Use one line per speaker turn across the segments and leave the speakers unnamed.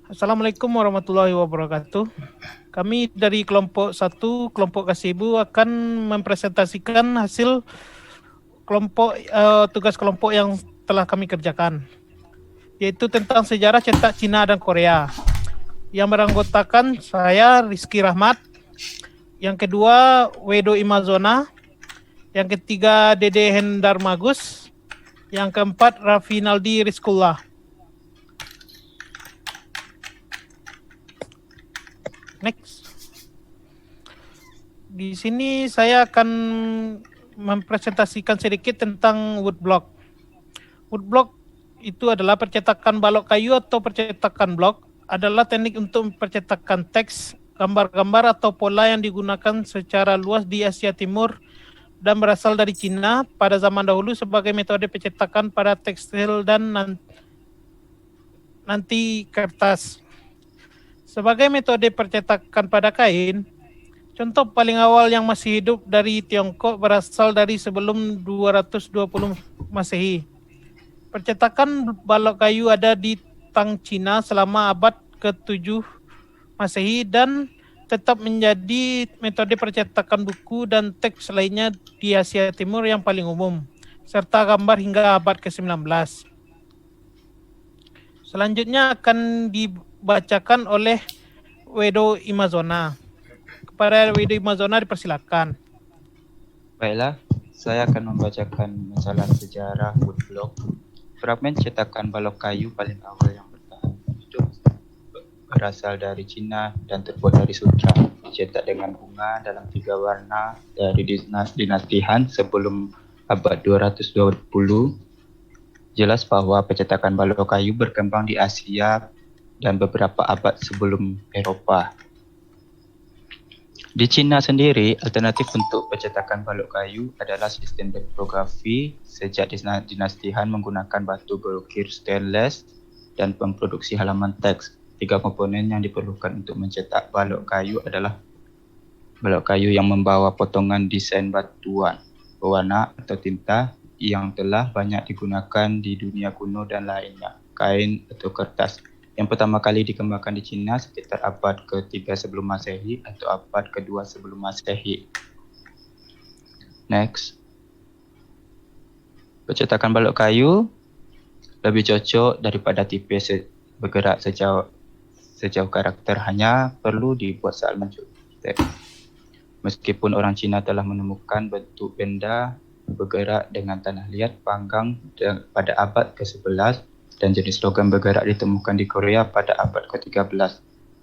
Assalamualaikum warahmatullahi wabarakatuh. Kami dari kelompok 1, kelompok Kasibu akan mempresentasikan hasil tugas kelompok yang telah kami kerjakan, yaitu tentang sejarah cetak Cina dan Korea. Yang beranggotakan saya Rizky Rahmat, yang kedua Wedo Imazona, yang ketiga Dede Hendar Magus, yang keempat Rafinaldi Rizkullah. Next. Di sini saya akan mempresentasikan sedikit tentang woodblock. Woodblock itu adalah percetakan balok kayu atau percetakan blok, adalah teknik untuk percetakan teks, gambar-gambar atau pola yang digunakan secara luas di Asia Timur dan berasal dari Cina pada zaman dahulu sebagai metode percetakan pada tekstil dan nanti kertas. Sebagai metode percetakan pada kain, contoh paling awal yang masih hidup dari Tiongkok berasal dari sebelum 220 Masehi. Percetakan balok kayu ada di Tang Cina selama abad ke-7 Masehi dan tetap menjadi metode percetakan buku dan teks lainnya di Asia Timur yang paling umum, serta gambar hingga abad ke-19. Selanjutnya akan dibacakan oleh Wedo Imazona. Kepada Wedo Imazona dipersilakan.
Baiklah, saya akan membacakan masalah sejarah woodblock. Fragmen cetakan balok kayu paling awal yang bertahan hidup berasal dari Cina dan terbuat dari sutra, dicetak dengan bunga dalam 3 warna dari dinasti Han sebelum abad 220. Jelas bahwa percetakan balok kayu berkembang di Asia dan beberapa abad sebelum Eropah. Di Cina sendiri, alternatif untuk percetakan balok kayu adalah sistem litografi sejak dinasti Han menggunakan batu berukir stainless dan memproduksi halaman teks. 3 komponen yang diperlukan untuk mencetak balok kayu adalah balok kayu yang membawa potongan desain batuan, pewarna atau tinta yang telah banyak digunakan di dunia kuno dan lainnya, kain atau kertas. Yang pertama kali dikembangkan di Cina sekitar abad ke-3 sebelum Masehi atau abad ke-2 sebelum Masehi. Next. Percetakan balok kayu lebih cocok daripada tipis bergerak sejauh karakter, hanya perlu dibuat saat mencuri teks. Meskipun orang Cina telah menemukan bentuk benda bergerak dengan tanah liat panggang pada abad ke-11 dan jenis logam bergerak ditemukan di Korea pada abad ke-13.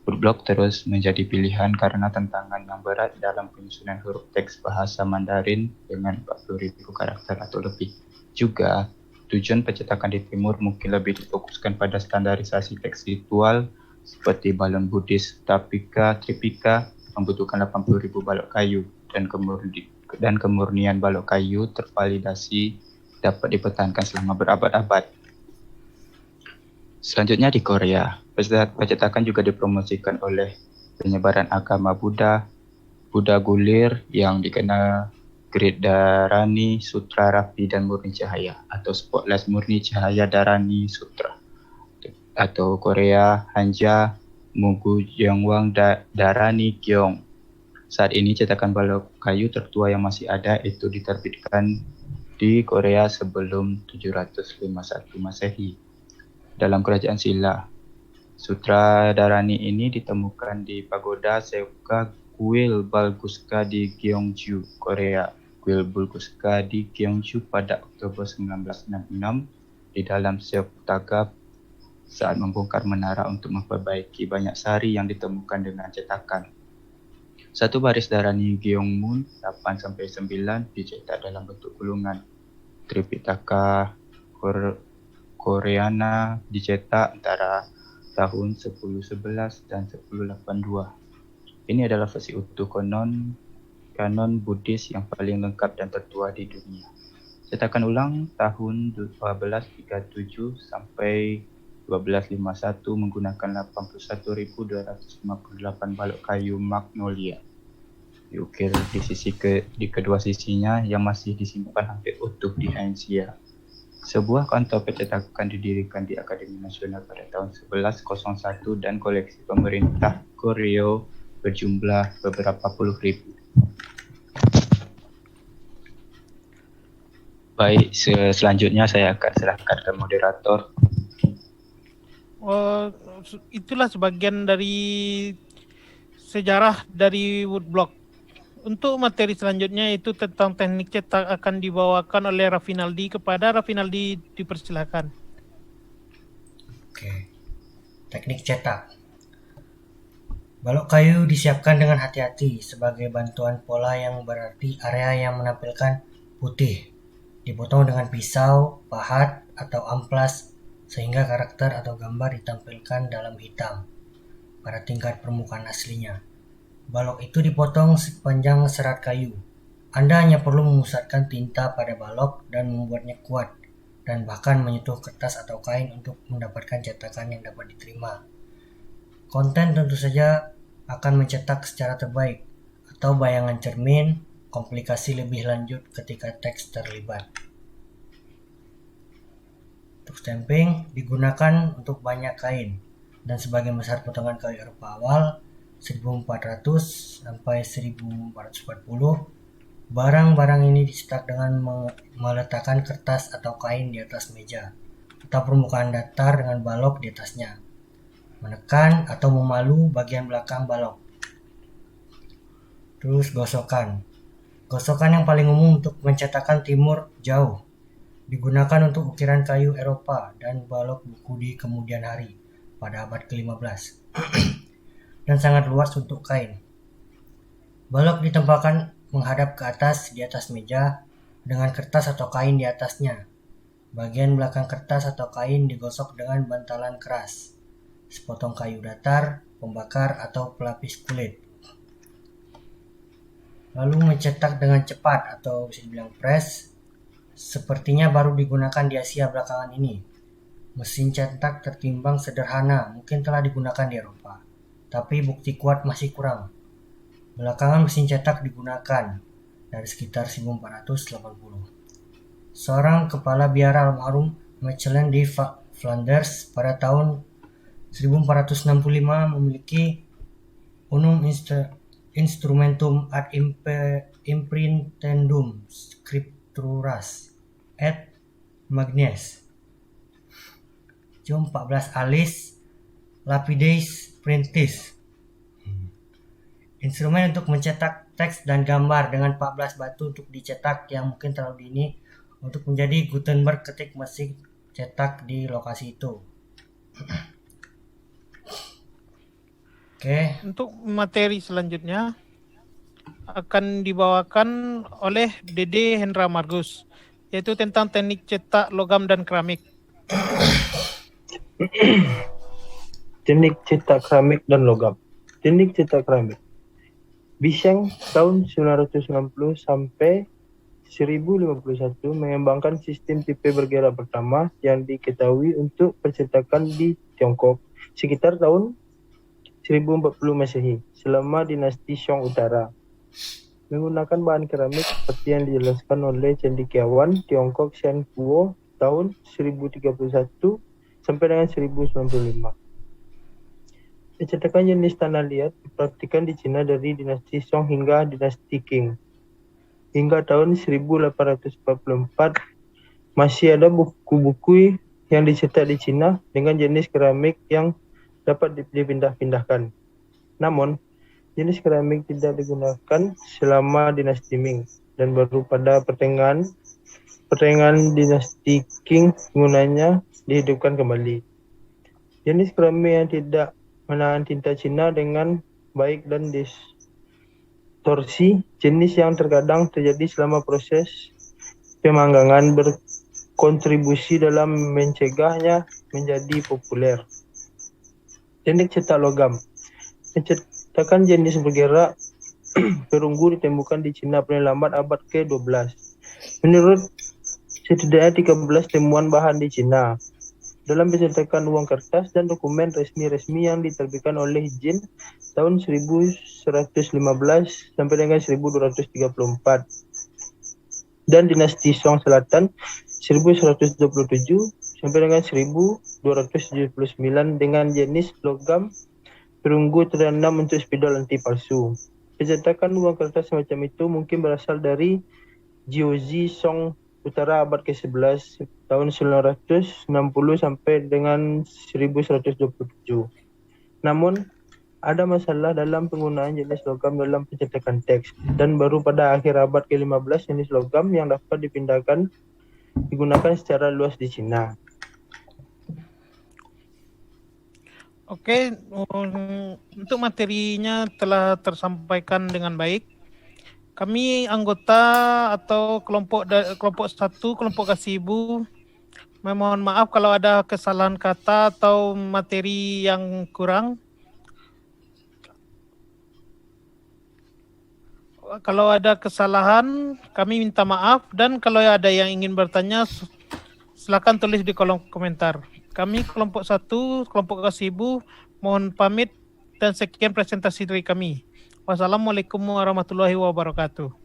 Woodblock terus menjadi pilihan karena tantangan yang berat dalam penyusunan huruf teks bahasa Mandarin dengan 40,000 karakter atau lebih. Juga, tujuan percetakan di timur mungkin lebih difokuskan pada standarisasi teks ritual seperti balon Buddhis Tripika membutuhkan 80,000 balok kayu dan kemurnian balok kayu tervalidasi dapat dipertahankan selama berabad-abad. Selanjutnya di Korea, percetakan juga dipromosikan oleh penyebaran agama Buddha Gulir yang dikenal Grid Dharani Sutra Rapi dan Murni Cahaya atau Spotlight Murni Cahaya Dharani Sutra atau Korea Hanja Mugu Jeongwang Dharani Gyeong. Saat ini cetakan balok kayu tertua yang masih ada itu diterbitkan di Korea sebelum 751 Masehi. Dalam kerajaan Silla, Sutra Dharani ini ditemukan di Pagoda Seuka Guil Balguska di Gyeongju, Korea. Guil Balguska di Gyeongju pada Oktober 1966 di dalam Seok-taga saat membongkar menara untuk memperbaiki banyak sari yang ditemukan dengan cetakan. Satu baris Dharani Gyeongmun 8-9 dicetak dalam bentuk gulungan. Tripitaka Koreana dicetak antara tahun 1011 dan 1082. Ini adalah versi utuh kanon Buddhis yang paling lengkap dan tertua di dunia. Cetakan ulang tahun 1237 sampai 1251 menggunakan 81.258 balok kayu magnolia. Diukir di kedua sisinya yang masih disimpan hampir utuh di Hangzhou. Sebuah kantor percetakan didirikan di Akademi Nasional pada tahun 1101 dan koleksi pemerintah Goryeo berjumlah beberapa puluh ribu. Baik, selanjutnya saya akan serahkan ke moderator.
Itulah sebagian dari sejarah dari woodblock. Untuk materi selanjutnya itu tentang teknik cetak akan dibawakan oleh Raffinaldi. Kepada Raffinaldi dipersilakan.
Oke. Teknik cetak. Balok kayu disiapkan dengan hati-hati sebagai bantuan pola yang berarti area yang menampilkan putih. Dipotong dengan pisau, pahat, atau amplas sehingga karakter atau gambar ditampilkan dalam hitam pada tingkat permukaan aslinya. Balok itu dipotong sepanjang serat kayu. Anda hanya perlu memusatkan tinta pada balok dan membuatnya kuat, dan bahkan menyentuh kertas atau kain untuk mendapatkan cetakan yang dapat diterima. Konten tentu saja akan mencetak secara terbaik, atau bayangan cermin, komplikasi lebih lanjut ketika teks terlibat. Untuk stamping digunakan untuk banyak kain, dan sebagian besar potongan kayu Eropa awal 1400 sampai 1440. Barang-barang ini dicetak dengan meletakkan kertas atau kain di atas meja atau permukaan datar dengan balok di atasnya. Menekan atau memalu bagian belakang balok. Terus gosokan. Gosokan yang paling umum untuk mencetakan timur jauh. Digunakan untuk ukiran kayu Eropa dan balok buku di kemudian hari pada abad ke-15. Dan sangat luas untuk kain. Balok ditempatkan menghadap ke atas di atas meja dengan kertas atau kain di atasnya. Bagian belakang kertas atau kain digosok dengan bantalan keras, sepotong kayu datar, pembakar, atau pelapis kulit. Lalu mencetak dengan cepat atau bisa dibilang press, sepertinya baru digunakan di Asia belakangan ini. Mesin cetak tertimbang sederhana, mungkin telah digunakan di Eropa, tapi bukti kuat masih kurang. Belakangan mesin cetak digunakan dari sekitar 1480. Seorang kepala biara almarhum Mechelen di Flanders pada tahun 1465 memiliki Unum Instrumentum ad Imprintendum Scripturas et Magnes. Jum 14 alis Lapides Printis. Instrumen untuk mencetak teks dan gambar dengan 14 batu untuk dicetak yang mungkin terlalu dini untuk menjadi Gutenberg ketik mesin cetak di lokasi itu. Oke.
Untuk materi selanjutnya akan dibawakan oleh Dede Hendra Margus, yaitu tentang teknik cetak logam dan keramik.
Teknik cetak keramik dan logam. Teknik cetak keramik. Biseng tahun 1990 sampai 1051 mengembangkan sistem tipe bergerak pertama yang diketahui untuk percetakan di Tiongkok sekitar tahun 1040 Masehi selama dinasti Song Utara. Menggunakan bahan keramik seperti yang dijelaskan oleh cendekiawan Tiongkok Shen Kuo tahun 1031 sampai dengan 1095. Percetakan jenis tanah liat dipraktikkan di Cina dari dinasti Song hingga dinasti Qing. Hingga tahun 1844 masih ada buku-buku yang dicetak di Cina dengan jenis keramik yang dapat dipindah-pindahkan. Namun, jenis keramik tidak digunakan selama dinasti Ming dan baru pada pertengahan dinasti Qing penggunanya dihidupkan kembali. Jenis keramik yang tidak menahan tinta Cina dengan baik dan distorsi, jenis yang terkadang terjadi selama proses pemanggangan berkontribusi dalam mencegahnya menjadi populer. Teknik cetak logam. Pencetakan jenis bergerak perunggu ditemukan di Cina paling lambat abad ke-12. Menurut setidaknya 13 temuan bahan di Cina. Dalam pencetakan uang kertas dan dokumen resmi-resmi yang diterbitkan oleh Jin tahun 1115 sampai dengan 1234 dan dinasti Song Selatan 1127 sampai dengan 1279 dengan jenis logam perunggu terendam untuk spidol anti palsu. Pencetakan uang kertas semacam itu mungkin berasal dari Jiuzi Song Utara abad ke-11 tahun 960 sampai dengan 1127. Namun, ada masalah dalam penggunaan jenis logam dalam pencetakan teks, dan baru pada akhir abad ke-15 jenis logam yang dapat digunakan secara luas di Cina.
Oke, untuk materinya telah tersampaikan dengan baik. Kami anggota atau kelompok 1, kelompok Kasibu, memohon maaf kalau ada kesalahan kata atau materi yang kurang. Kalau ada kesalahan, kami minta maaf, dan kalau ada yang ingin bertanya, silakan tulis di kolom komentar. Kami kelompok 1, kelompok Kasibu, mohon pamit dan sekian presentasi dari kami. Wassalamualaikum warahmatullahi wabarakatuh.